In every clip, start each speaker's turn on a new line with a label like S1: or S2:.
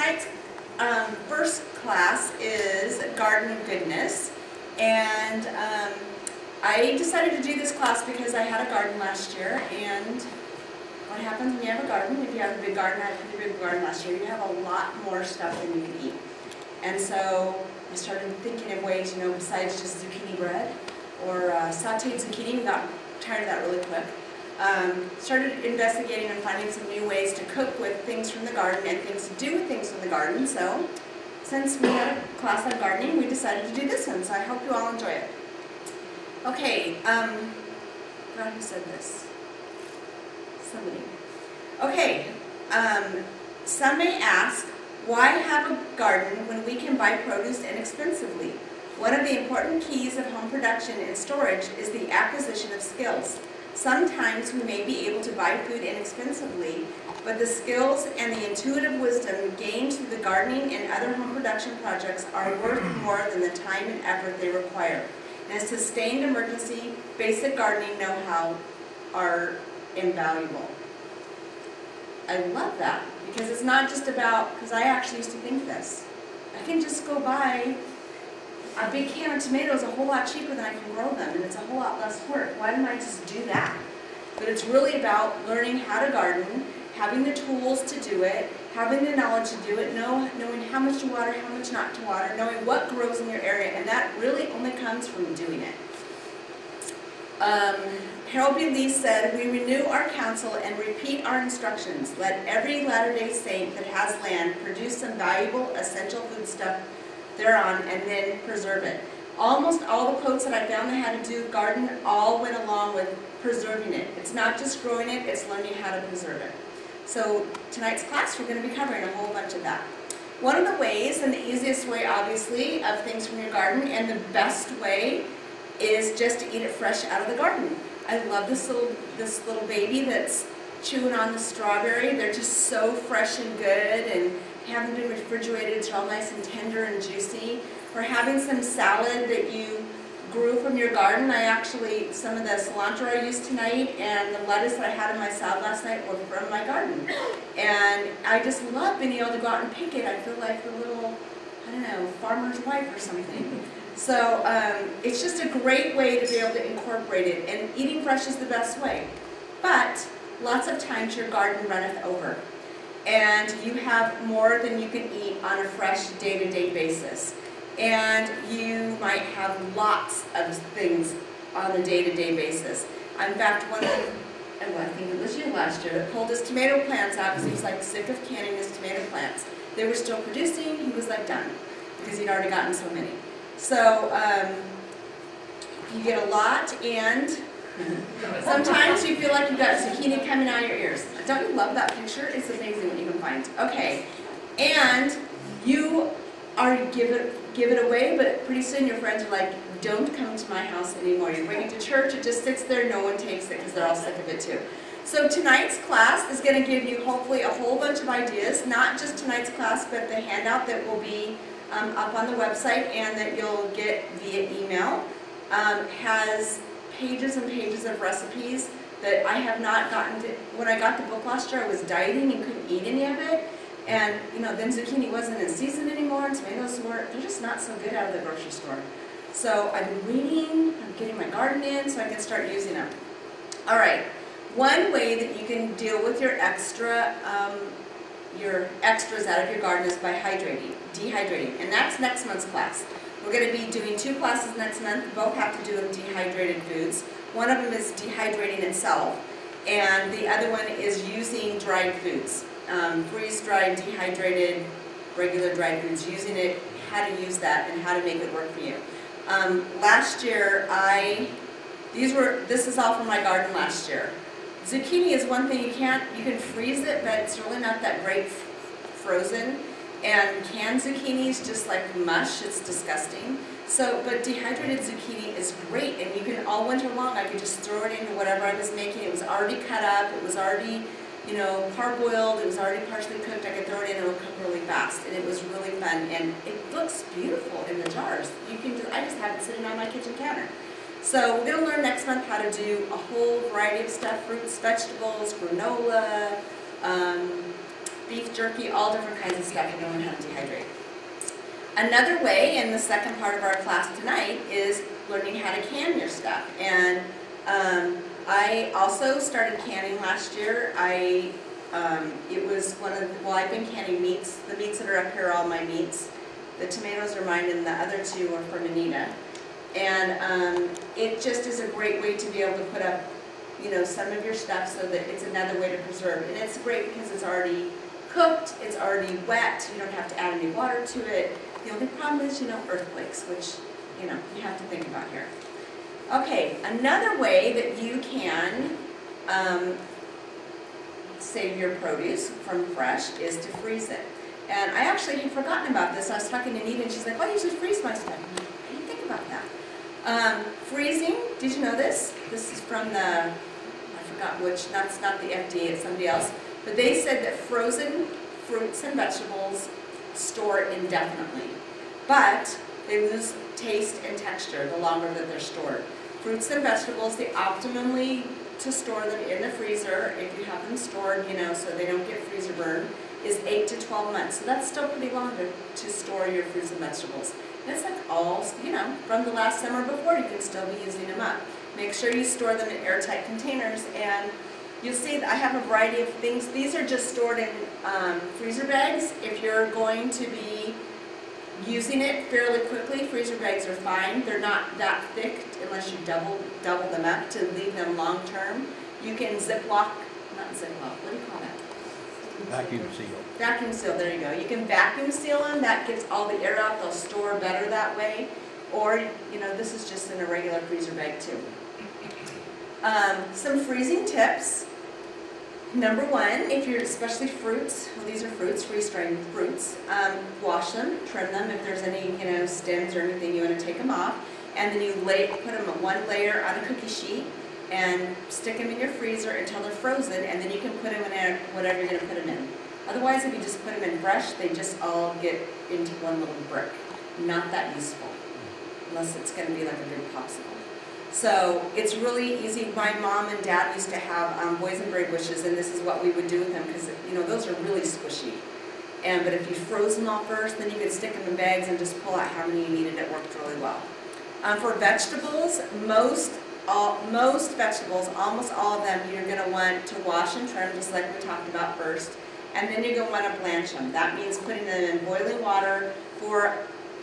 S1: tonight's first class is Garden Goodness, and I decided to do this class because I had a garden last year, and what happens when you have a garden? If you have a big garden, I had a pretty big garden last year, you have a lot more stuff than you can eat. And so I started thinking of ways, besides just zucchini bread or sauteed zucchini. We got tired of that really quick. Started investigating and finding some new ways to cook with things from the garden and things to do with things from the garden. So since we had a class on gardening, we decided to do this one. So I hope you all enjoy it. Okay, I forgot who said this. Somebody. Okay, some may ask, why have a garden when we can buy produce inexpensively? One of the important keys of home production and storage is the acquisition of skills. Sometimes we may be able to buy food inexpensively, but the skills and the intuitive wisdom gained through the gardening and other home production projects are worth more than the time and effort they require. And sustained emergency, basic gardening know-how are invaluable. I love that, because it's not just about, because I actually used to think this, I can just go buy a big can of tomatoes a whole lot cheaper than I can grow them, and it's a whole lot less work. Why don't I just do that? But it's really about learning how to garden, having the tools to do it, having the knowledge to do it, knowing how much to water, how much not to water, knowing what grows in your area, and that really only comes from doing it. Harold B. Lee said, "We renew our counsel and repeat our instructions. Let every Latter-day Saint that has land produce some valuable, essential foodstuff thereon and then preserve it." Almost all the quotes that I found that had to do with garden all went along with preserving it. It's not just growing it, it's learning how to preserve it. So tonight's class, we're going to be covering a whole bunch of that. One of the ways, and the easiest way obviously, of things from your garden, and the best way, is just to eat it fresh out of the garden. I love this little baby that's chewing on the strawberry. They're just so fresh and good and haven't been refrigerated. It's all nice and tender and juicy. Or having some salad that you grew from your garden. Some of the cilantro I used tonight and the lettuce that I had in my salad last night were from my garden. And I just love being able to go out and pick it. I feel like a little, farmer's wife or something. So it's just a great way to be able to incorporate it. And eating fresh is the best way. But lots of times your garden runneth over, and you have more than you can eat on a fresh day-to-day basis. And you might have lots of things on a day-to-day basis. In fact, I think it was you last year, that pulled his tomato plants out because he was like sick of canning his tomato plants. They were still producing, he was like done, because he'd already gotten so many. So you get a lot, and sometimes you feel like you've got zucchini coming out of your ears. Don't you love that picture? It's amazing what you can find. Okay, and you are give it away, but pretty soon your friends are like, don't come to my house anymore. You bring it to church, it just sits there, no one takes it because they're all sick of it too. So tonight's class is going to give you hopefully a whole bunch of ideas, not just tonight's class, but the handout that will be up on the website and that you'll get via email. Has pages and pages of recipes that I have not gotten to. When I got the book last year, I was dieting and couldn't eat any of it. And then zucchini wasn't in season anymore, and tomatoes they're just not so good out of the grocery store. So I've been waiting, I'm getting my garden in so I can start using them. All right, one way that you can deal with your extras out of your garden is by dehydrating, and that's next month's class. We're going to be doing 2 classes next month, both have to do with dehydrated foods. One of them is dehydrating itself, and the other one is using dried foods. Freeze-dried, dehydrated, regular dried foods, using it, how to use that, and how to make it work for you. Last year, this is all from my garden last year. Zucchini is one thing you can freeze it, but it's really not that great frozen. And canned zucchini is just like mush, it's disgusting. But dehydrated zucchini is great, and you can, all winter long, I could just throw it into whatever I was making. It was already cut up, it was already parboiled, it was already partially cooked. I could throw it in and it would cook really fast, and it was really fun, and it looks beautiful in the jars. I just have it sitting on my kitchen counter. So we're going to learn next month how to do a whole variety of stuff, fruits, vegetables, granola, beef jerky, all different kinds of stuff, and you learn how to dehydrate. Another way, in the second part of our class tonight, is learning how to can your stuff. And I also started canning last year. It was one of the, well, I've been canning meats. The meats that are up here are all my meats. The tomatoes are mine, and the other two are from Anita. And it just is a great way to be able to put up, you know, some of your stuff so that it's another way to preserve. And it's great because it's already cooked, it's already wet, you don't have to add any water to it. The only problem is, you know, earthquakes, which, you know, you have to think about here. Okay, another way that you can save your produce from fresh is to freeze it. And I actually had forgotten about this. I was talking to Anita and she's like, well, I usually freeze my stuff. I'm like, I didn't think about that. Freezing, did you know this? This is from the, I forgot which, that's not the FDA, it's somebody else. But they said that frozen fruits and vegetables store indefinitely. But they lose taste and texture the longer that they're stored. Fruits and vegetables, they optimally to store them in the freezer, if you have them stored, you know, so they don't get freezer burn, is 8 to 12 months. So that's still pretty long to store your fruits and vegetables. And it's like all, you know, from the last summer before, you can still be using them up. Make sure you store them in airtight containers, and you'll see that I have a variety of things. These are just stored in freezer bags. If you're going to be using it fairly quickly, freezer bags are fine. They're not that thick unless you double them up to leave them long term. You can Ziploc, not Ziploc, what do you call that?
S2: Vacuum seal.
S1: Vacuum seal, there you go. You can vacuum seal them. That gets all the air out. They'll store better that way. Or, you know, this is just in a regular freezer bag too. Some freezing tips. Number one, if you're, especially fruits, well, these are fruits, freeze-dried fruits, wash them, trim them if there's any, you know, stems or anything you want to take them off, and then you put them in one layer on a cookie sheet and stick them in your freezer until they're frozen, and then you can put them in whatever you're going to put them in. Otherwise, if you just put them in fresh, they just all get into one little brick. Not that useful, unless it's going to be like a big popsicle. So it's really easy. My mom and dad used to have boysenberry bushes, and this is what we would do with them because, you know, those are really squishy. But if you froze them all first, then you could stick them in bags and just pull out how many you needed. It worked really well. For vegetables, most vegetables, almost all of them, you're going to want to wash and trim just like we talked about first. And then you're going to want to blanch them. That means putting them in boiling water for,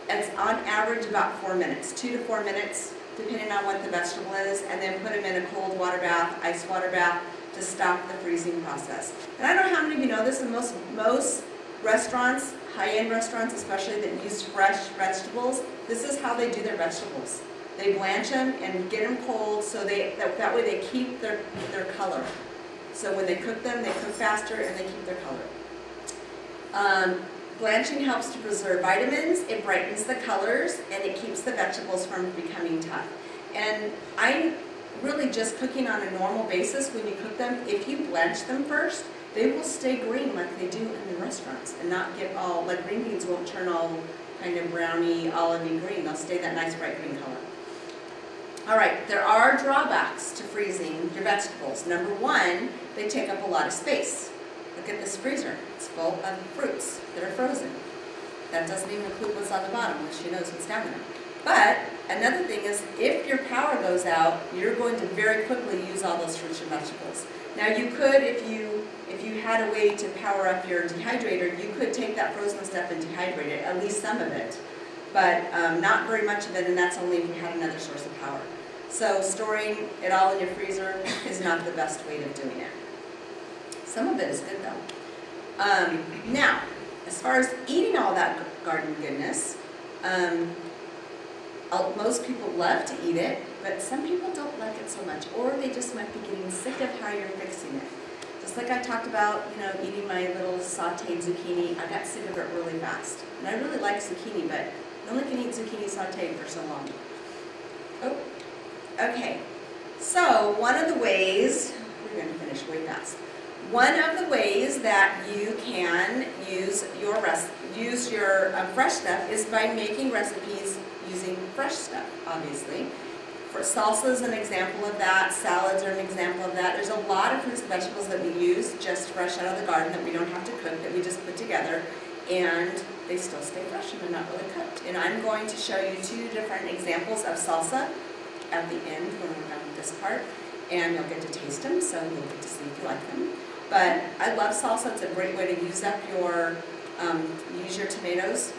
S1: it's on average about 4 minutes, 2 to 4 minutes, depending on what the vegetable is, and then put them in a cold water bath, ice water bath, to stop the freezing process. And I don't know how many of you know this, and most restaurants, high-end restaurants especially, that use fresh vegetables, this is how they do their vegetables. They blanch them and get them cold so that way they keep their color. So when they cook them, they cook faster and they keep their color. Blanching helps to preserve vitamins, it brightens the colors, and it keeps the vegetables from becoming tough. And I'm really just cooking on a normal basis when you cook them. If you blanch them first, they will stay green like they do in the restaurants and not get all, like green beans won't turn all kind of browny, olivey green. They'll stay that nice bright green color. All right, there are drawbacks to freezing your vegetables. Number one, they take up a lot of space. Look at this freezer. It's full of fruits that are frozen. That doesn't even include what's on the bottom, which she knows what's down there. But another thing is, if your power goes out, you're going to very quickly use all those fruits and vegetables. Now you could, if you had a way to power up your dehydrator, you could take that frozen stuff and dehydrate it, at least some of it. But not very much of it, and that's only if you had another source of power. So storing it all in your freezer is not the best way of doing it. Some of it is good though. Now, as far as eating all that garden goodness, most people love to eat it, but some people don't like it so much, or they just might be getting sick of how you're fixing it. Just like I talked about, you know, eating my little sauteed zucchini, I got sick of it really fast. And I really like zucchini, but you only can eat zucchini sauteed for so long. Oh, okay. So one of the ways, we're going to finish way fast. One of the ways that you can use your fresh stuff is by making recipes using fresh stuff, obviously. Salsa is an example of that. Salads are an example of that. There's a lot of fruits and vegetables that we use just fresh out of the garden that we don't have to cook, that we just put together, and they still stay fresh and they're not really cooked. And I'm going to show you 2 different examples of salsa at the end when we're done with this part, and you'll get to taste them, so you'll get to see if you like them. But I love salsa. It's a great way to use up your tomatoes.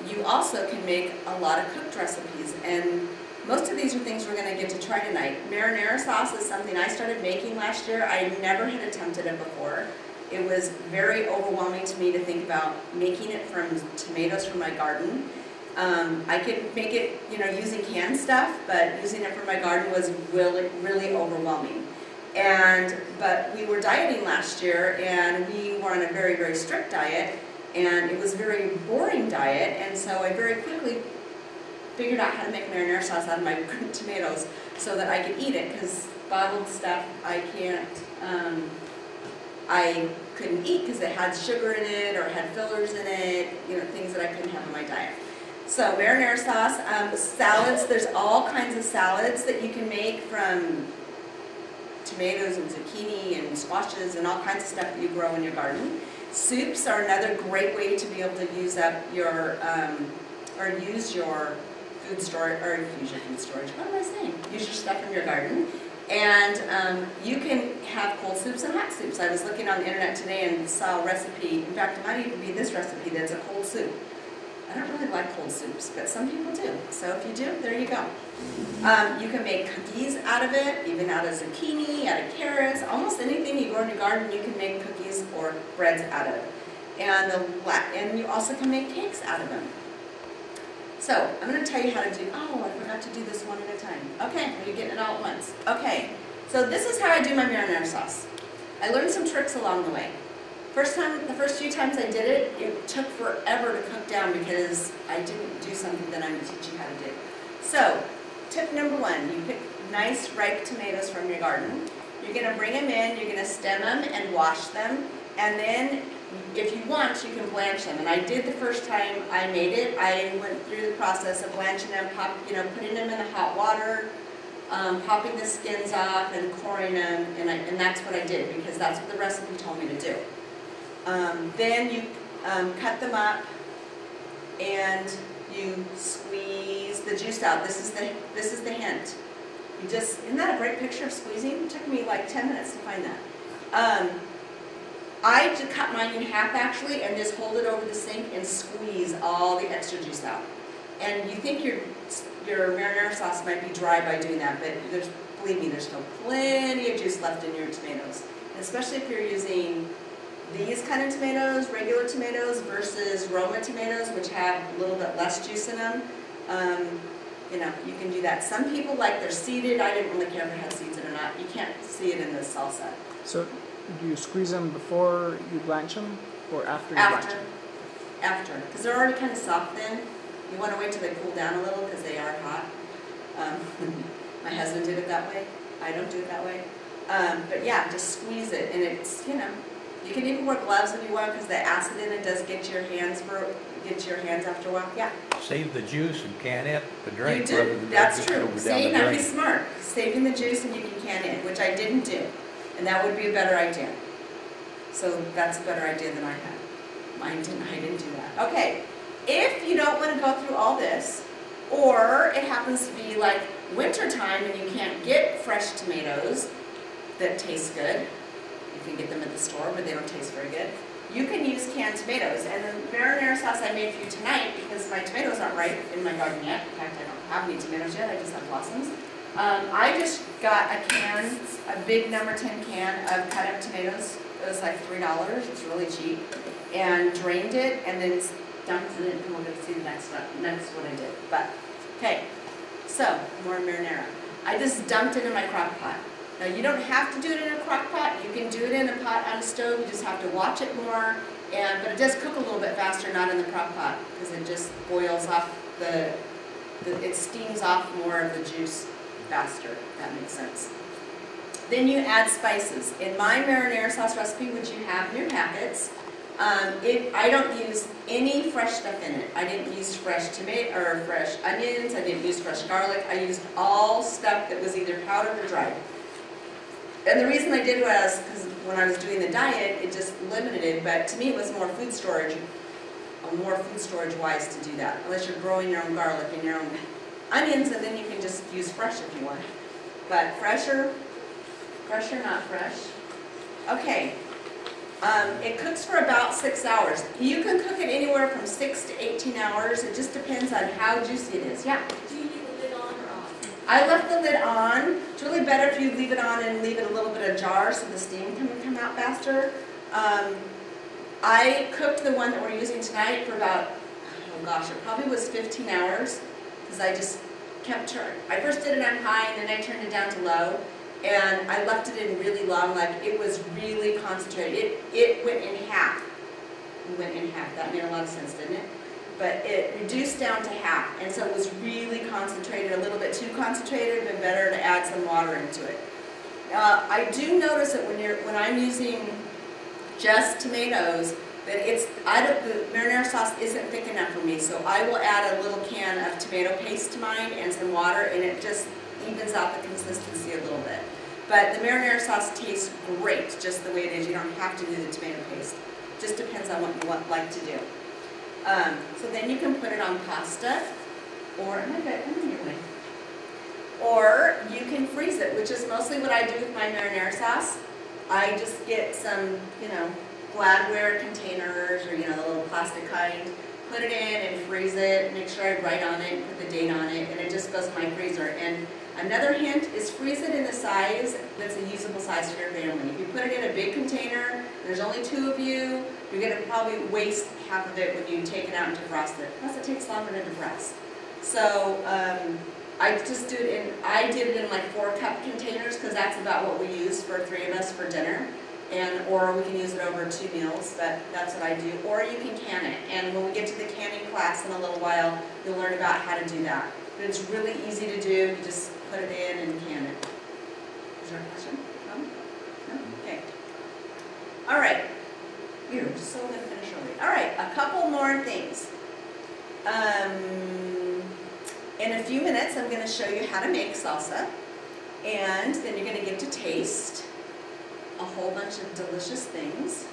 S1: You also can make a lot of cooked recipes, and most of these are things we're going to get to try tonight. Marinara sauce is something I started making last year. I never had attempted it before. It was very overwhelming to me to think about making it from tomatoes from my garden. I could make it, using canned stuff, but using it from my garden was really, really overwhelming. But we were dieting last year, and we were on a very, very strict diet, and it was a very boring diet, and so I very quickly figured out how to make marinara sauce out of my tomatoes so that I could eat it, because bottled stuff I couldn't eat because it had sugar in it or had fillers in it, things that I couldn't have in my diet. So marinara sauce, salads, there's all kinds of salads that you can make from tomatoes and zucchini and squashes and all kinds of stuff that you grow in your garden. Soups are another great way to be able to use up your, or use your food storage, what am I saying? Use your stuff in your garden. And you can have cold soups and hot soups. I was looking on the internet today and saw a recipe. In fact, it might even be this recipe that's a cold soup. I don't really like cold soups, but some people do. So if you do, there you go. You can make cookies out of it, even out of zucchini, out of carrots. Almost anything you grow in your garden, you can make cookies or breads out of. And you also can make cakes out of them. So I'm going to tell you how to do, I forgot to do this one at a time. Okay, well, you're getting it all at once. Okay, so this is how I do my marinara sauce. I learned some tricks along the way. The first few times I did it, it took forever to cook down because I didn't do something that I'm going to teach you how to do. So, tip number 1, you pick nice ripe tomatoes from your garden. You're going to bring them in, you're going to stem them and wash them, and then if you want, you can blanch them. And I did the first time I made it. I went through the process of blanching them, putting them in the hot water, popping the skins off and coring them, and that's what I did because that's what the recipe told me to do. Then you cut them up and you squeeze the juice out. This is the hint. Isn't that a great picture of squeezing? It took me like 10 minutes to find that. I just cut mine in half actually and just hold it over the sink and squeeze all the extra juice out. And you think your marinara sauce might be dry by doing that, but believe me, there's still plenty of juice left in your tomatoes. And especially if you're using these kind of tomatoes, regular tomatoes, versus Roma tomatoes, which have a little bit less juice in them, you can do that. Some people like they're seeded. I didn't really care if it had seeds in it or not. You can't see it in the salsa.
S3: So do you squeeze them before you blanch them, or after you blanch them?
S1: After, because they're already kind of soft then. You want to wait till they cool down a little because they are hot. My husband did it that way. I don't do it that way. But yeah, just squeeze it, and it's, you can even wear gloves if you want because the acid in it does get your hands after a while. Yeah.
S2: Save the juice and can it to drink.
S1: You do. That's true.
S2: Down
S1: See,
S2: the
S1: now be
S2: drain.
S1: smart. Saving the juice and you can can it, which I didn't do, and that would be a better idea. So that's a better idea than I had. I didn't do that. Okay. If you don't want to go through all this, or it happens to be like winter time and you can't get fresh tomatoes that taste good, you can get them at the store, but they don't taste very good. You can use canned tomatoes. And the marinara sauce I made for you tonight, because my tomatoes aren't ripe in my garden yet. In fact, I don't have any tomatoes yet. I just have blossoms. I just got a big number 10 can of cut up tomatoes. It was like $3. It's really cheap. And drained it, and then dumped it in. And we're going to see the next what I did. But, okay. So, more marinara. I just dumped it in my crock pot. Now, you don't have to do it in a crock pot. You can do it in a pot on a stove. You just have to watch it more. But it does cook a little bit faster, not in the crock pot, because it just boils off it steams off more of the juice faster, if that makes sense. Then you add spices. In my marinara sauce recipe, which you have in your packets, I don't use any fresh stuff in it. I didn't use fresh tomato or fresh onions. I didn't use fresh garlic. I used all stuff that was either powdered or dried. And the reason I did was because when I was doing the diet, it just limited it. But to me, it was more food storage wise to do that. Unless you're growing your own garlic and your own onions, and then you can just use fresh if you want. But fresher, not fresh. Okay. It cooks for about 6 hours. You can cook it anywhere from 6 to 18 hours. It just depends on how juicy it is. Yeah?
S4: Do you leave the lid on or off?
S1: I left the lid on. It's really better if you leave it on and leave it a little bit ajar so the steam can come out faster. I cooked the one that we're using tonight for about, oh gosh, it probably was 15 hours because I just kept turning. I first did it on high and then I turned it down to low. And I left it in really long, like it was really concentrated. It went in half. It went in half. That made a lot of sense, didn't it? But it reduced down to half. And so it was really concentrated, a little bit too concentrated. It would have been better to add some water into it. I do notice that when I'm using just tomatoes, that the marinara sauce isn't thick enough for me. So I will add a little can of tomato paste to mine and some water, and it just evens out the consistency a little bit. But the marinara sauce tastes great just the way it is. You don't have to do the tomato paste. Just depends on what you like to do. So then you can put it on pasta, or or you can freeze it, which is mostly what I do with my marinara sauce. I just get some, Gladware containers or, the little plastic kind, put it in and freeze it, make sure I write on it and put the date on it, and it just goes in my freezer. And another hint is freeze it in a size that's a usable size for your family. If you put it in a big container, there's only 2 of you, you're going to probably waste half of it when you take it out and defrost it. Plus it takes longer to defrost. So I just do it in, I did it in like 4-cup containers because that's about what we use for 3 of us for dinner. Or we can use it over 2 meals, but that's what I do. Or you can can it. And when we get to the canning class in a little while, you'll learn about how to do that. But it's really easy to do. You just put it in and can it. Is there a question? No? Okay. All right. We're so going to finish early. All right, a couple more things. In a few minutes, I'm going to show you how to make salsa. And then you're going to get to taste a whole bunch of delicious things.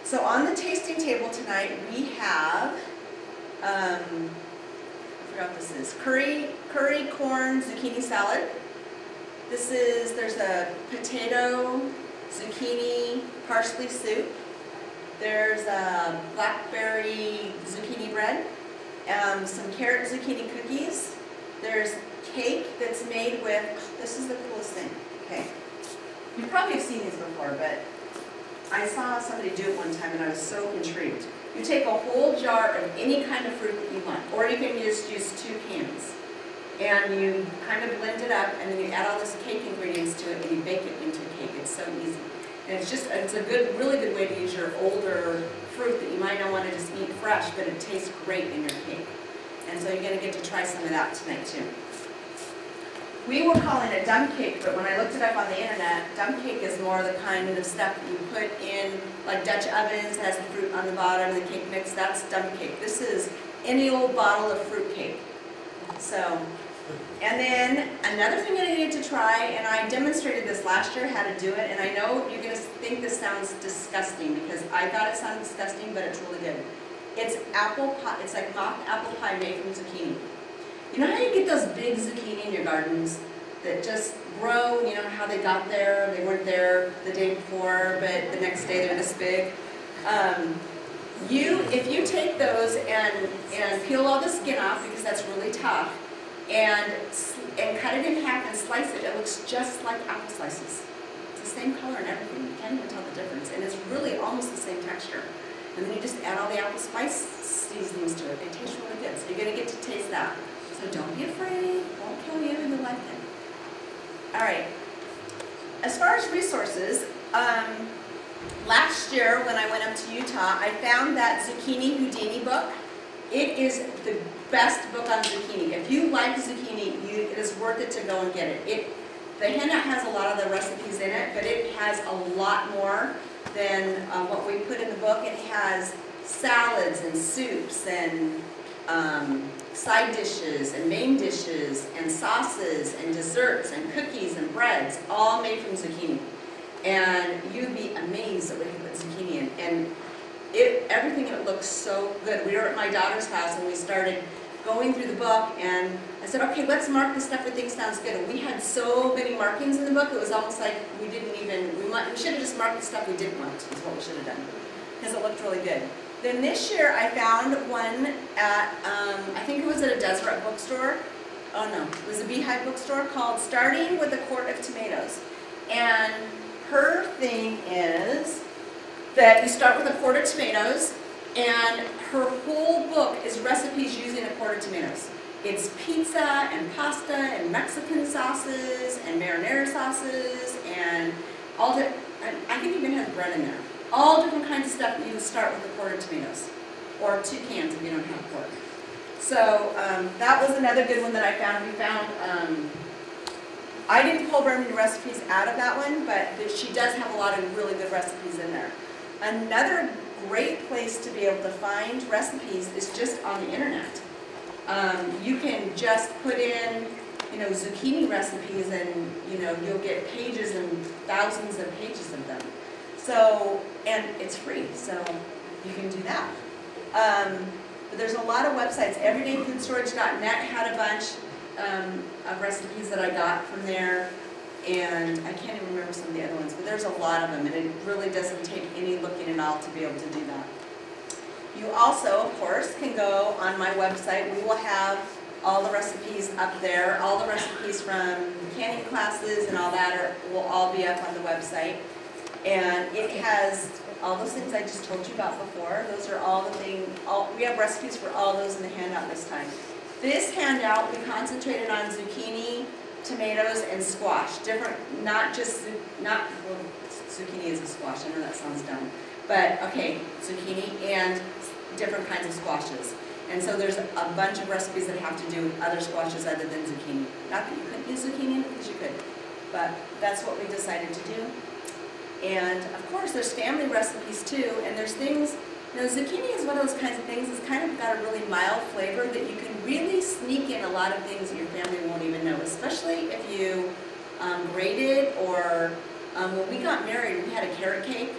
S1: So on the tasting table tonight, we have, I forgot what this is, curry corn zucchini salad. There's a potato, zucchini, parsley soup. There's a blackberry zucchini bread, some carrot zucchini cookies. There's cake that's made with, this is the coolest thing, okay. You probably have seen these before, but I saw somebody do it one time and I was so intrigued. You take a whole jar of any kind of fruit that you want, or you can just use 2 cans. And you kind of blend it up, and then you add all this cake ingredients to it, and you bake it into a cake. It's so easy. And it's a really good way to use your older fruit that you might not want to just eat fresh, but it tastes great in your cake. And so you're going to get to try some of that tonight too. We were calling it dump cake, but when I looked it up on the internet, dump cake is more the kind of stuff that you put in, like Dutch ovens, has the fruit on the bottom, the cake mix, that's dump cake. This is any old bottle of fruit cake. So, and then another thing that I needed to try, and I demonstrated this last year, how to do it, and I know you're going to think this sounds disgusting, because I thought it sounded disgusting, but it's really good. It's apple pie, it's like mock apple pie made from zucchini. You know how you get those big zucchini in your gardens that just grow, you know how they got there, they weren't there the day before, but the next day they're this big? If you take those and peel all the skin off, because that's really tough, and cut it in half and slice it, it looks just like apple slices. It's the same color and everything, you can't even tell the difference, and it's really almost the same texture. And then you just add all the apple spice seasonings to it. They taste really good, so you're going to get to taste that. So don't be afraid, it won't kill you, you'll like it. All right, as far as resources, last year when I went up to Utah, I found that Zucchini Houdini book. It is the best book on zucchini. If you like zucchini, it is worth it to go and get it. The handout has a lot of the recipes in it, but it has a lot more. than what we put in the book. It has salads and soups and side dishes and main dishes and sauces and desserts and cookies and breads, all made from zucchini. And you'd be amazed at what you put zucchini in. And everything in it looks so good. We were at my daughter's house and we started going through the book, and I said, okay, let's mark the stuff we think sounds good. And we had so many markings in the book, it was almost like we didn't even, we should have just marked the stuff we didn't want, is what we should have done, because it looked really good. Then this year I found one at, I think it was at a Deseret bookstore. Oh no, it was a Beehive bookstore, called Starting with a Quart of Tomatoes. And her thing is that you start with a quart of tomatoes, and her whole book is recipes using a quart of tomatoes. It's pizza and pasta and Mexican sauces and marinara sauces and all the, I think even has bread in there. All different kinds of stuff. You start with a quart of tomatoes, or 2 cans if you don't have a quart. So that was another good one that I found. We found, I didn't pull very many recipes out of that one, but she does have a lot of really good recipes in there. Another great place to be able to find recipes is just on the internet. You can just put in, zucchini recipes, and you'll get pages and thousands of pages of them. So, and it's free, so you can do that. But there's a lot of websites. Everydayfoodstorage.net had a bunch of recipes that I got from there. And I can't even remember some of the other ones, but there's a lot of them, and it really doesn't take any looking at all to be able to do that. You also, of course, can go on my website. We will have all the recipes up there. All the recipes from the canning classes and all that will all be up on the website. And it has all those things I just told you about before. Those are all the things, we have recipes for all those in the handout this time. This handout, we concentrated on zucchini, tomatoes, and squash. Different, not well, zucchini is a squash, I know that sounds dumb. But, okay, zucchini and different kinds of squashes. And so there's a bunch of recipes that have to do with other squashes other than zucchini. Not that you couldn't use zucchini, because you could. But that's what we decided to do. And, of course, there's family recipes, too. And there's things, zucchini is one of those kinds of things that's kind of got a really mild flavor that you can really sneak in a lot of things that your family won't even know, especially if you grate it, or when we got married, we had a carrot cake,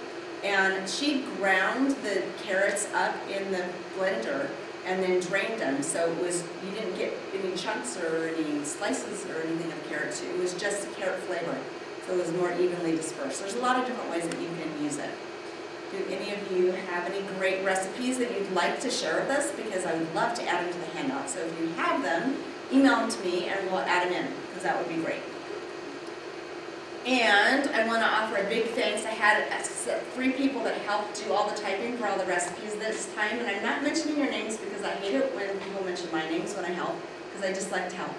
S1: and she ground the carrots up in the blender and then drained them, so you didn't get any chunks or any slices or anything of carrots. It was just the carrot flavor, so it was more evenly dispersed. There's a lot of different ways that you can use it. Do any of you have any great recipes that you'd like to share with us? Because I would love to add them to the handout. So if you have them, email them to me and we'll add them in, because that would be great. And I want to offer a big thanks. I had 3 people that helped do all the typing for all the recipes this time. And I'm not mentioning your names because I hate it when people mention my names when I help, because I just like to help.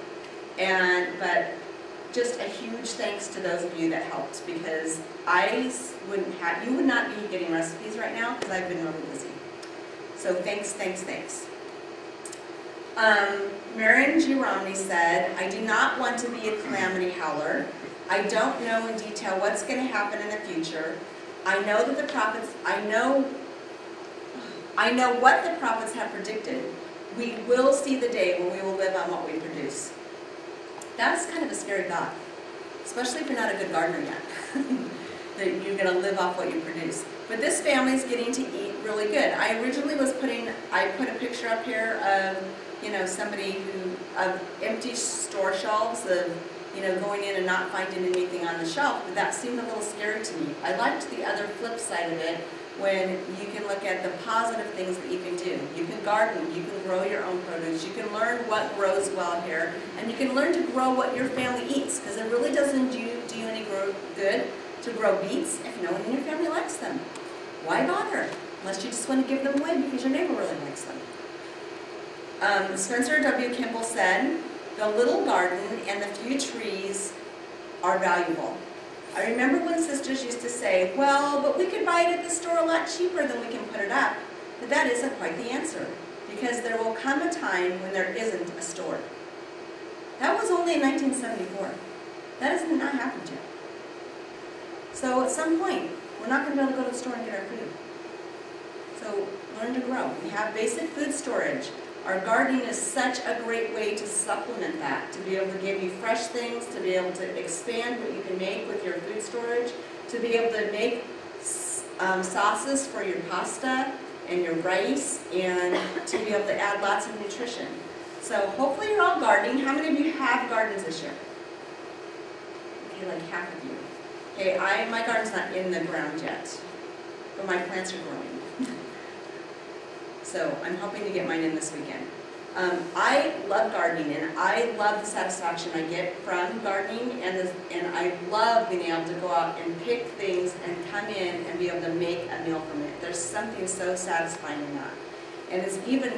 S1: But just a huge thanks to those of you that helped, because you would not be getting recipes right now, because I've been really busy. So thanks, thanks, thanks. Marion G. Romney said, I do not want to be a calamity howler. I don't know in detail what's going to happen in the future. I know that the prophets, I know what the prophets have predicted. We will see the day when we will live on what we produce. That's kind of a scary thought, especially if you're not a good gardener yet, that you're going to live off what you produce. But this family's getting to eat really good. I originally I put a picture up here of, somebody of empty store shelves of, going in and not finding anything on the shelf, but that seemed a little scary to me. I liked the other flip side of it, when you can look at the positive things that you can do. You can garden, you can grow your own produce, you can learn what grows well here, and you can learn to grow what your family eats, because it really doesn't do you any good to grow beets if no one in your family likes them. Why bother? Unless you just want to give them away because your neighbor really likes them. Spencer W. Kimball said, the little garden and the few trees are valuable. I remember when sisters used to say, well, but we could buy it at the store a lot cheaper than we can put it up. But that isn't quite the answer, because there will come a time when there isn't a store. That was only in 1974. That has not happened yet. So at some point, we're not going to be able to go to the store and get our food. So learn to grow. We have basic food storage. Our gardening is such a great way to supplement that, to be able to give you fresh things, to be able to expand what you can make with your food storage, to be able to make sauces for your pasta and your rice, and to be able to add lots of nutrition. So hopefully you're all gardening. How many of you have gardens this year? Okay, like half of you. Okay, my garden's not in the ground yet, but my plants are growing. So I'm hoping to get mine in this weekend. I love gardening, and I love the satisfaction I get from gardening, and I love being able to go out and pick things and come in and be able to make a meal from it. There's something so satisfying in that. And it's even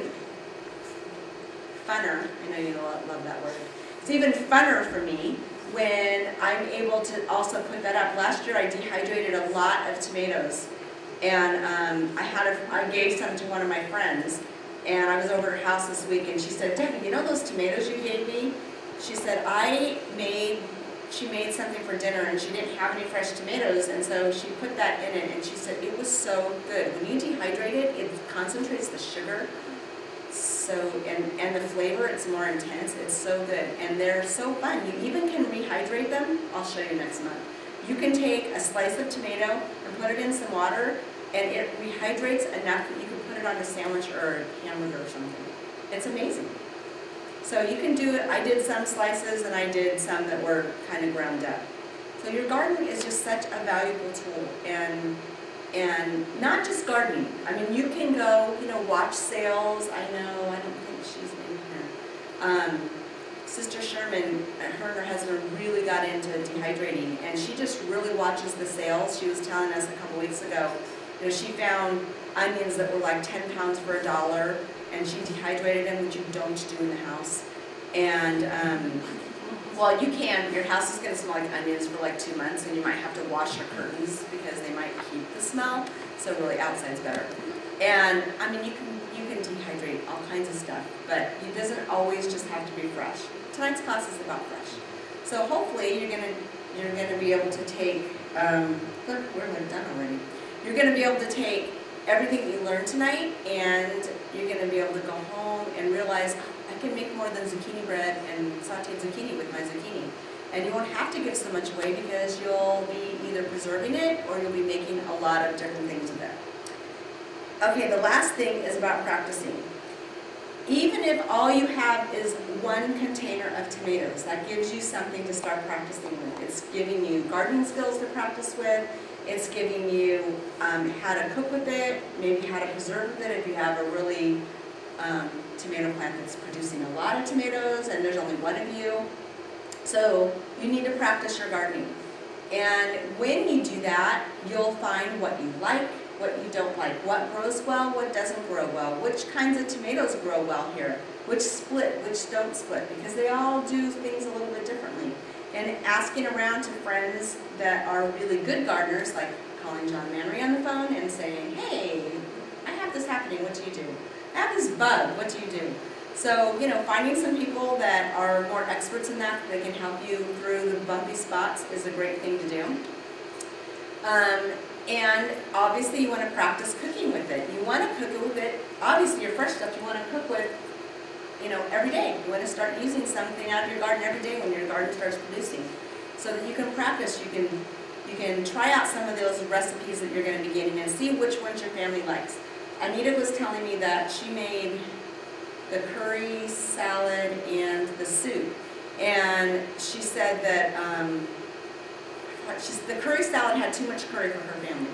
S1: funner, I know you love that word, it's even funner for me when I'm able to also put that up. Last year I dehydrated a lot of tomatoes, and I gave some to one of my friends, and I was over her house this week, and she said, Debbie, you know those tomatoes you gave me? She said, she made something for dinner, and she didn't have any fresh tomatoes, and so she put that in it, and she said it was so good. When you dehydrate it, it concentrates the sugar, and the flavor, it's more intense. It's so good, and they're so fun. You even can rehydrate them. I'll show you next month. You can take a slice of tomato and put it in some water, and it rehydrates enough that you can put it on a sandwich or a hamburger or something. It's amazing. So you can do it. I did some slices, and I did some that were kind of ground up. So your garden is just such a valuable tool, and not just gardening. I mean, you can go, watch sales. I don't think she's in here. Sister Sherman, her and her husband really got into dehydrating, and she just really watches the sales. She was telling us a couple weeks ago, she found onions that were like 10 pounds for $1, and she dehydrated them, which you don't do in the house. And well, you can. Your house is going to smell like onions for like 2 months, and you might have to wash your curtains because they might keep the smell. So really, outside's better. And I mean, you can dehydrate all kinds of stuff, but it doesn't always just have to be fresh. Tonight's class is about fresh. So hopefully, you're gonna be able to take. Look, we're done already. You're gonna be able to take everything you learned tonight, and you're gonna be able to go home and realize, I can make more than zucchini bread and sauteed zucchini with my zucchini. And you won't have to give so much away because you'll be either preserving it or you'll be making a lot of different things with it. Okay, the last thing is about practicing. Even if all you have is one container of tomatoes, that gives you something to start practicing with. It's giving you gardening skills to practice with. It's giving you how to cook with it, maybe how to preserve with it if you have a really tomato plant that's producing a lot of tomatoes and there's only one of you. So you need to practice your gardening. And when you do that, you'll find what you like, what you don't like, what grows well, what doesn't grow well, which kinds of tomatoes grow well here, which split, which don't split, because they all do things a little bit differently. And asking around to friends that are really good gardeners, like calling John Manry on the phone and saying, hey, I have this happening, what do you do? I have this bug, what do you do? So, finding some people that are more experts in that can help you through the bumpy spots is a great thing to do. And obviously you want to practice cooking with it. You want to cook it with it, obviously your fresh stuff you want to cook with, every day. You want to start using something out of your garden every day when your garden starts producing. So that you can practice, you can try out some of those recipes that you're going to be getting and see which ones your family likes. Anita was telling me that she made the curry salad and the soup. And she said that the curry salad had too much curry for her family.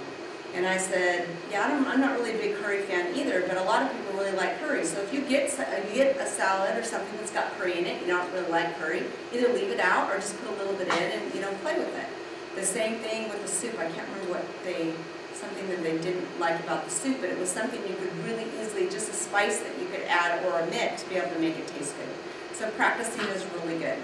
S1: And I said, yeah, I'm not really a big curry fan either, but a lot of people really like curry. So if you get a salad or something that's got curry in it, you don't really like curry, either leave it out or just put a little bit in and play with it. The same thing with the soup. I can't remember something that they didn't like about the soup, but it was something you could really easily, just a spice that you could add or omit to be able to make it taste good. So practicing is really good.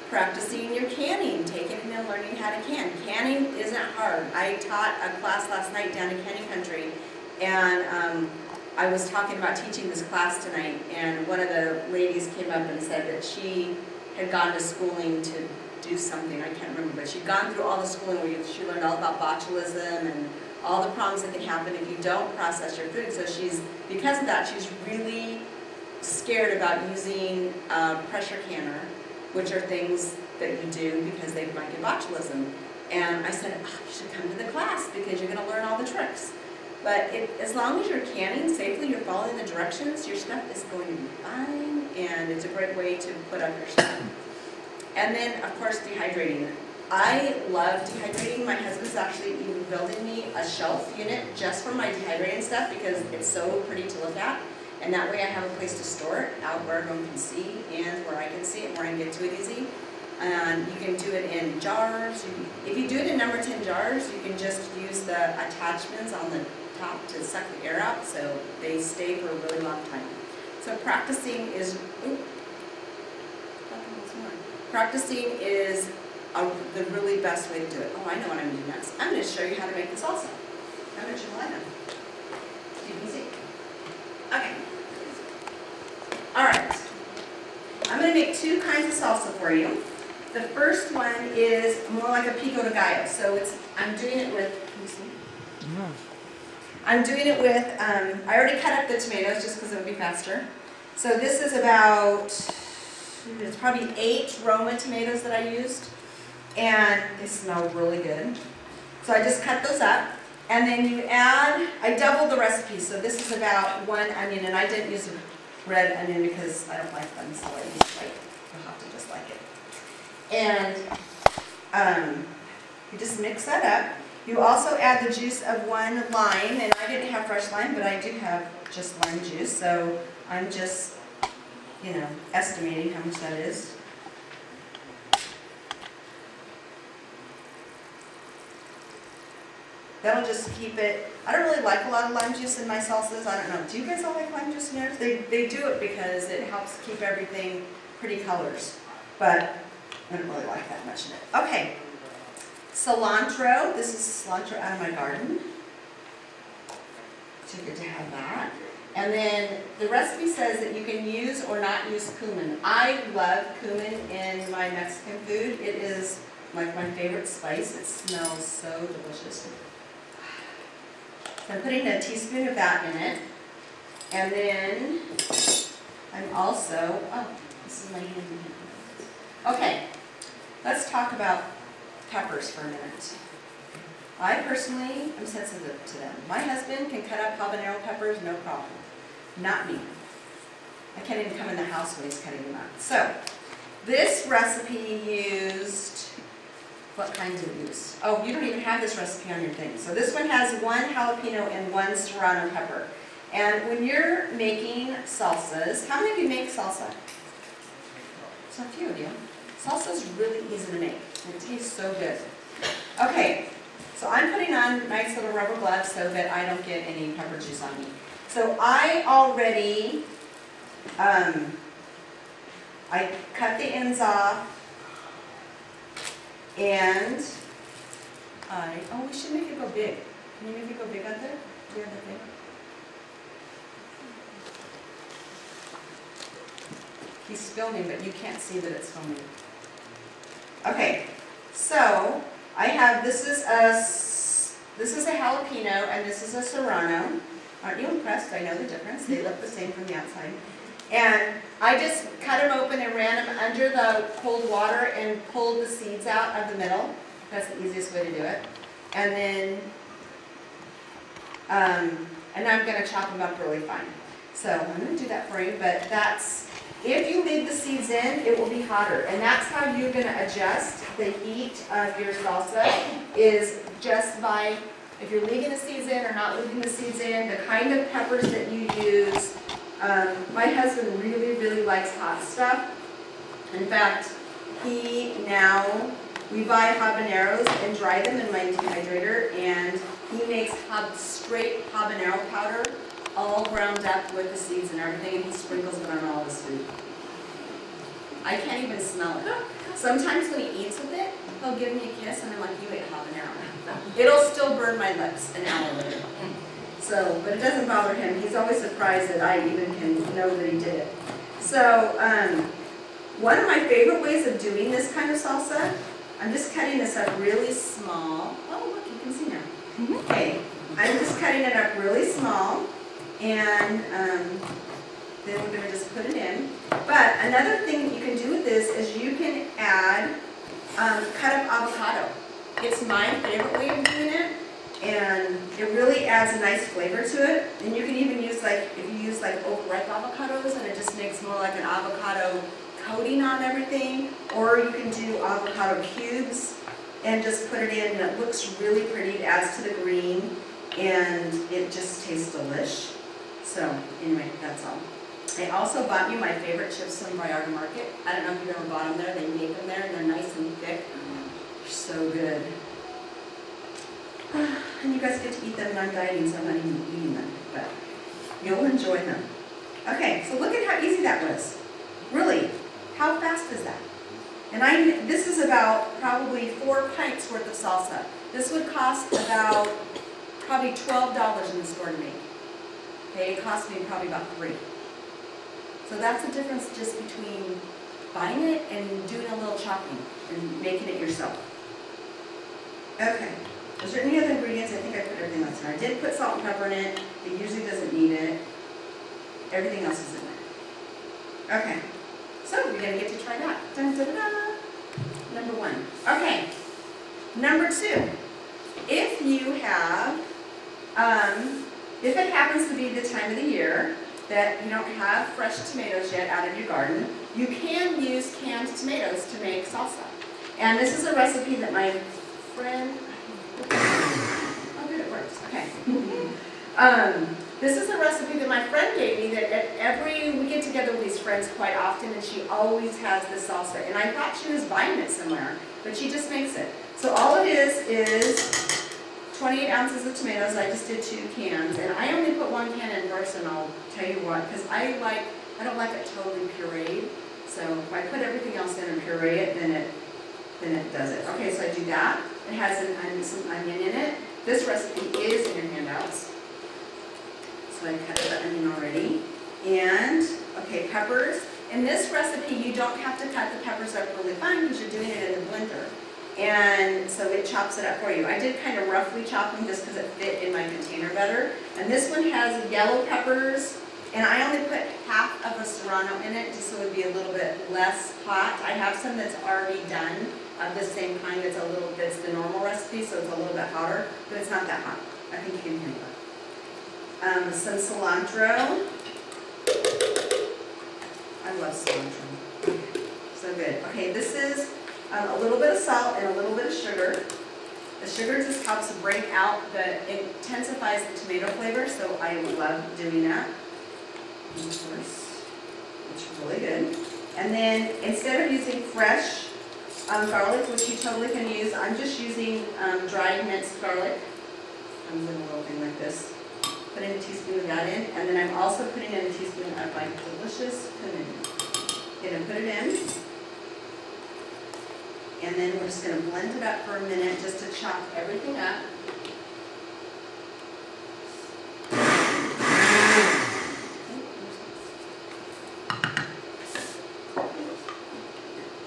S1: Practicing your canning, taking it and learning how to can. Canning isn't hard. I taught a class last night down in Canning Country, and I was talking about teaching this class tonight, and one of the ladies came up and said that she had gone to schooling to do something, I can't remember, but she'd gone through all the schooling where she learned all about botulism and all the problems that can happen if you don't process your food. So because of that, she's really scared about using pressure canner, which are things that you do because they might get botulism. And I said, oh, you should come to the class because you're going to learn all the tricks. But as long as you're canning safely, you're following the directions, your stuff is going to be fine, and it's a great way to put up your stuff. And then, of course, dehydrating. I love dehydrating. My husband's actually even building me a shelf unit just for my dehydrating stuff because it's so pretty to look at. And that way I have a place to store it out where everyone can see and where I can see it, where I can get to it easy. And you can do it in jars. If you do it in number 10 jars, you can just use the attachments on the top to suck the air out so they stay for a really long time. So practicing is, the really best way to do it. Oh, I know what I'm going to do next. I'm going to show you how to make the salsa. I'm going to show you you can see. Okay. All right. I'm going to make two kinds of salsa for you. The first one is more like a pico de gallo. So I'm doing it with, can you see? I'm doing it with, I already cut up the tomatoes just because it would be faster. So this is about, it's probably 8 Roma tomatoes that I used. And they smell really good. So I just cut those up. And then you add, I doubled the recipe. So this is about 1 onion. And I didn't use a red onion because I don't like them. So I used you'll have to just like it. And you just mix that up. You also add the juice of 1 lime, and I didn't have fresh lime, but I do have just lime juice, so I'm just, estimating how much that is. That'll just keep it, I don't really like a lot of lime juice in my salsas, I don't know, do you guys all like lime juice in yours? They do it because it helps keep everything pretty colors, but I don't really like that much in it. Okay. Cilantro, this is cilantro out of my garden. So good to have that. And then the recipe says that you can use or not use cumin. I love cumin in my Mexican food. It is like my favorite spice. It smells so delicious. So I'm putting a teaspoon of that in it. And then I'm also, this is my hand. Okay, let's talk about peppers for a minute. I personally am sensitive to them. My husband can cut up habanero peppers, no problem. Not me. I can't even come in the house when he's cutting them up. So, this recipe used, what kind did it use? Oh, you don't even have this recipe on your thing. So this one has 1 jalapeno and 1 serrano pepper. And when you're making salsas, how many of you make salsa? So a few of you. Salsa is really easy to make. It tastes so good. Okay, so I'm putting on nice little rubber gloves so that I don't get any pepper juice on me. So I already, I cut the ends off, and oh, we should make it go big. Can you make it go big out there? Do you have the thing? He's filming, but you can't see that it's filming. Okay, so I have, this is a jalapeno and this is a serrano. Aren't you impressed? I know the difference. They look the same from the outside. And I just cut them open and ran them under the cold water and pulled the seeds out of the middle. That's the easiest way to do it. And then, and I'm going to chop them up really fine. So I'm going to do that for you, but if you leave the seeds in, it will be hotter. And that's how you're going to adjust the heat of your salsa, is just by, if you're leaving the seeds in or not leaving the seeds in, the kind of peppers that you use. My husband really, really likes hot stuff. In fact, we buy habaneros and dry them in my dehydrator, and he makes straight habanero powder, all ground up with the seeds and everything, and he sprinkles it on all his food. I can't even smell it. Sometimes when he eats with it, he'll give me a kiss, and I'm like, you ate habanero. It'll still burn my lips an hour later. So, but it doesn't bother him. He's always surprised that I even can know that he did it. So, One of my favorite ways of doing this kind of salsa, I'm just cutting this up really small. Oh, look, you can see now. Okay, I'm just cutting it up really small, and then we're going to just put it in. But another thing that you can do with this is you can add cut up avocado. It's my favorite way of doing it, and it really adds a nice flavor to it. And you can even use, like, if you use like ripe avocados, and it just makes more like an avocado coating on everything, or you can do avocado cubes and just put it in, and it looks really pretty. It adds to the green, and it just tastes delish. So anyway, that's all. I also bought me my favorite chips from Vallarta Market. I don't know if you've ever bought them there. They make them there, and they're nice and thick. They're so good. And you guys get to eat them, and I'm dieting, so I'm not even eating them, but you'll enjoy them. Okay, so look at how easy that was. Really, how fast is that? And this is about probably 4 pints worth of salsa. This would cost about probably $12 in the store to make. Okay, it cost me probably about 3. So that's the difference just between buying it and doing a little chopping and making it yourself. Okay, is there any other ingredients? I think I put everything else in there. I did put salt and pepper in it. It usually doesn't need it. Everything else is in there. Okay, so we're going to get to try that. Dun, dun, dun, dun. Number 1. Okay, number 2. If you have, if it happens to be the time of the year that you don't have fresh tomatoes yet out of your garden, you can use canned tomatoes to make salsa. And this is a recipe that my friend, oh good, it works, okay. This is a recipe that my friend gave me that we get together with these friends quite often, and she always has this salsa. And I thought she was buying it somewhere, but she just makes it. So all it is 28 ounces of tomatoes. I just did 2 cans, and I only put 1 can in first, and I'll tell you what, because I don't like it totally pureed. So if I put everything else in and puree it, then it does it. Okay, so I do that. It has some onion in it. This recipe is in your handouts. So I cut the onion already. And, okay, peppers. In this recipe, you don't have to cut the peppers up really fine because you're doing it in the blender. And so it chops it up for you. I did kind of roughly chop them just because it fit in my container better. And this one has yellow peppers, and I only put half of a serrano in it just so it would be a little bit less hot. I have some that's already done of the same kind that's the normal recipe, so it's a little bit hotter, but it's not that hot. I think you can handle it. Some cilantro. I love cilantro. So good. Okay, this is a little bit of salt and a little bit of sugar. The sugar just helps break out it intensifies the tomato flavor, so I love doing that. And of course, it's really good. And then instead of using fresh garlic, which you totally can use, I'm just using dried minced garlic. Comes in a little thing like this. Putting a teaspoon of that in, and then I'm also putting in a teaspoon of my delicious cumin. Gonna put it in. And then we're just going to blend it up for a minute just to chop everything up.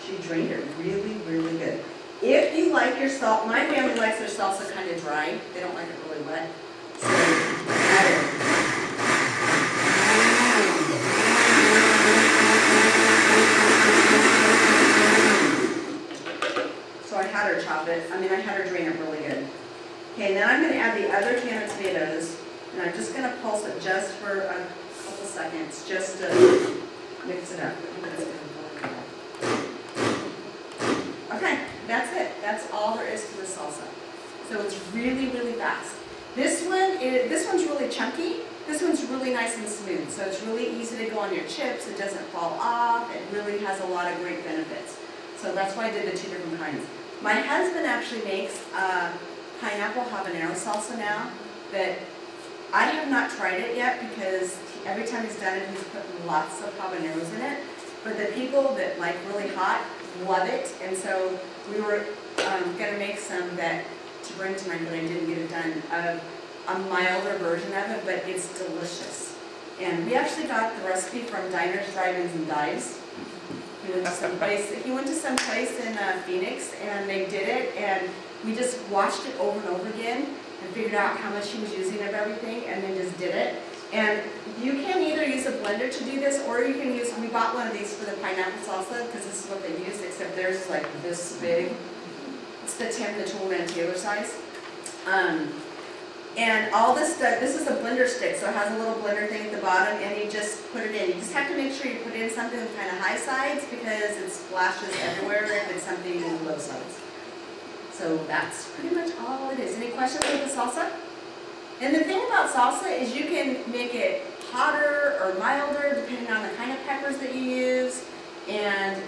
S1: She drained it really, really good. If you like your salt, my family likes their salsa kind of dry. They don't like it really wet. So add it. So I had her chop it. I had her drain it really good. Okay, now I'm going to add the other can of tomatoes, and I'm just going to pulse it just for a couple seconds, just to mix it up. Okay, that's it. That's all there is to the salsa. So it's really, really fast. This one's really chunky. This one's really nice and smooth, so it's really easy to go on your chips. It doesn't fall off. It really has a lot of great benefits. So that's why I did the 2 different kinds. My husband actually makes pineapple habanero salsa now, but I have not tried it yet because every time he's done it, he's put lots of habaneros in it. But the people that like really hot love it, and so we were going to make some to bring tonight, but I didn't get it done, a milder version of it, but it's delicious. And we actually got the recipe from Diners, Drive-Ins, and Dives. He went to some place in Phoenix, and they did it, and we just watched it over and over again and figured out how much he was using of everything, and then just did it. And you can either use a blender to do this, or you can use, we bought one of these for the pineapple salsa, because this is what they use, except theirs is like this big. It's the Tim the Toolman Taylor size. And all this stuff, this is a blender stick, so it has a little blender thing at the bottom, and you just put it in. You just have to make sure you put in something with kind of high sides, because it splashes everywhere if it's something with low sides. So that's pretty much all it is. Any questions with the salsa? And the thing about salsa is you can make it hotter or milder depending on the kind of peppers that you use. And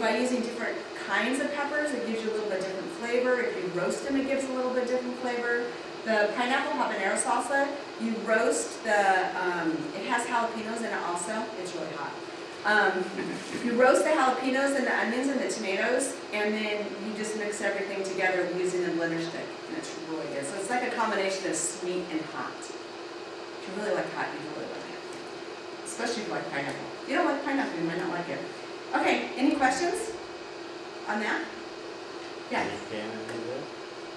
S1: by using different kinds of peppers, it gives you a little bit different flavor. If you roast them, it gives a little bit different flavor. The pineapple habanero salsa, you roast the, it has jalapenos in it also. It's really hot. You roast the jalapenos and the onions and the tomatoes, and then you just mix everything together using the blender stick, and it's really good. So it's like a combination of sweet and hot. If you really like hot, you really like it. Especially if you like pineapple. If you don't like pineapple, you might not like it. Okay, any questions on that? Yeah.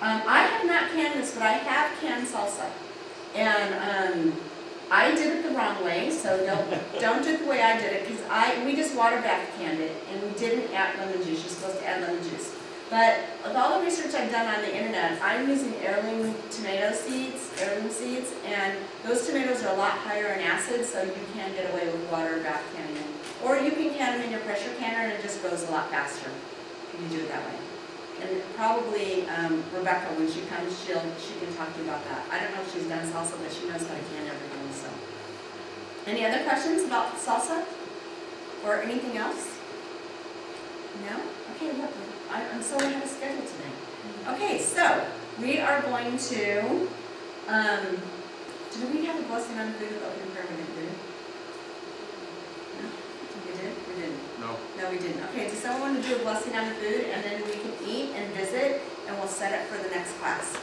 S1: I have not canned this, but I have canned salsa. And I did it the wrong way, so don't do it the way I did it, because we just water bath canned it, and we didn't add lemon juice. You're supposed to add lemon juice. But with all the research I've done on the internet, I'm using heirloom seeds, and those tomatoes are a lot higher in acid, so you can get away with water bath canning it. Or you can can them in your pressure canner, and it just goes a lot faster if you do it that way. And probably Rebecca, when she comes, she can talk to you about that. I don't know if she's done salsa, but she knows how to can everything. So, any other questions about salsa or anything else? No? Okay, look, I'm so ahead of schedule today. Okay, so we are going to. Did we have a blessing on the food at the open prayer? We didn't. No, we did. We didn't. No, we didn't. Okay, does someone want to do a blessing on the food, and then we can eat and visit, and we'll set it for the next class.